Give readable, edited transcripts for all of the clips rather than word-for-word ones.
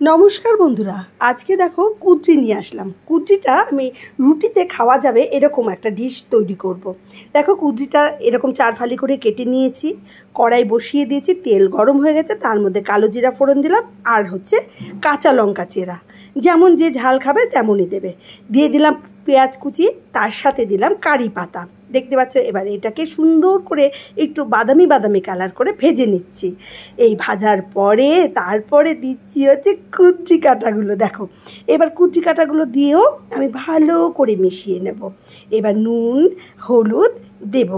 নমস্কার বন্ধুরা, আজকে দেখো কুদ্রি নিয়ে আসলাম। কুদ্রিটা আমি রুটিতে খাওয়া যাবে এরকম একটা ডিশ তৈরি করব। দেখো কুদ্রিটা এরকম 4 ফালি করে কেটে নিয়েছি, কড়াই বসিয়ে দিয়েছি, তেল গরম হয়ে গেছে, তার মধ্যে কালো জিরা ফোড়ন দিলাম আর কাঁচা লঙ্কা চেরা, যেমন যে ঝাল খাবে তেমনই দেবে। দিয়ে দিলাম পেঁয়াজ কুচি, তার সাথে দিলাম কারি পাতা। দেখতে পাচ্ছ, এবার এটাকে সুন্দর করে একটু বাদামি বাদামি কালার করে ভেজে নিচ্ছি। এই ভাজার পরে তারপরে দিচ্ছি কুচি কাঁটাগুলো। দেখো, এবার কুচি কাঁটাগুলো দিয়েও আমি ভালো করে মিশিয়ে নেব। এবার নুন হলুদ দেব।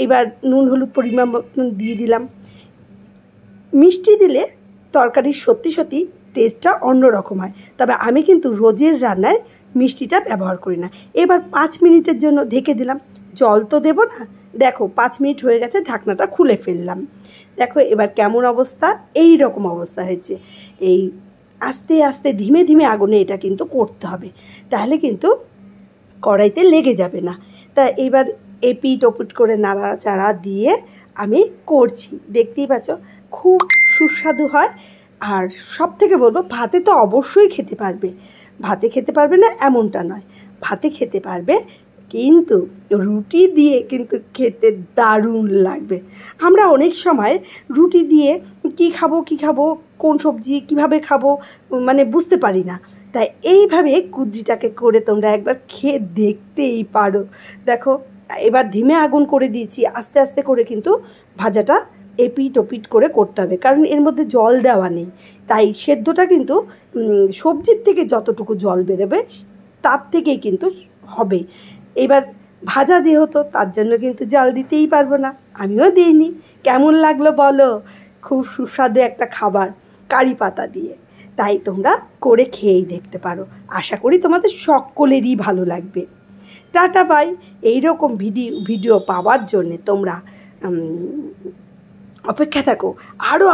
এবার নুন হলুদ পরিমাণ মতন দিয়ে দিলাম। মিষ্টি দিলে তরকারির সত্যি সত্যি টেস্টটা অন্যরকম হয়, তবে আমি কিন্তু রোজের রান্নায় মিষ্টিটা ব্যবহার করি না। এবার 5 মিনিটের জন্য ঢেকে দিলাম। জল তো দেবো না। দেখো 5 মিনিট হয়ে গেছে, ঢাকনাটা খুলে ফেললাম। দেখো এবার কেমন অবস্থা, এই রকম অবস্থা হয়েছে। এই আস্তে আস্তে ধীমে ধীমে আগুনে এটা কিন্তু করতে হবে, তাহলে কিন্তু কড়াইতে লেগে যাবে না। তা এবার এপিট ওপিট করে নাড়াচাড়া দিয়ে আমি করছি। দেখতেই পাচ্ছ খুব সুস্বাদু হয়। আর সব থেকে বলবো, ভাতে তো অবশ্যই খেতে পারবে। ভাতে খেতে পারবে না এমনটা নয়, ভাতে খেতে পারবে, কিন্তু রুটি দিয়ে কিন্তু খেতে দারুণ লাগবে। আমরা অনেক সময় রুটি দিয়ে কী খাবো, কোন সবজি কীভাবে খাবো মানে বুঝতে পারি না। তাই এইভাবে কুদ্রিটাকে করে তোমরা একবার খেয়ে দেখতেই পারো। দেখো এবার ধিমে আগুন করে দিয়েছি, আস্তে আস্তে করে কিন্তু ভাজাটা এপিট ওপিট করে করতে হবে, কারণ এর মধ্যে জল দেওয়া নেই। তাই সেদ্ধটা কিন্তু সবজির থেকে যতটুকু জল বেরোবে তার থেকেই কিন্তু হবে। এবার ভাজা যেহেতু, তার জন্য কিন্তু জল দিতেই পারবো না, আমিও দিইনি। কেমন লাগলো বলো? খুব সুস্বাদু একটা খাবার কারি পাতা দিয়ে। তাই তোমরা করে খেয়েই দেখতে পারো। আশা করি তোমাদের সকলেরই ভালো লাগবে। Tata bye. এইরকম ভিডিও পাওয়ার জন্যে তোমরা অপেক্ষা থাকো।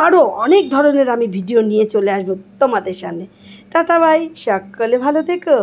আরও অনেক ধরনের আমি ভিডিও নিয়ে চলে আসবো তোমাদের সামনে। টাটা বাই, সকলে ভালো থেকো।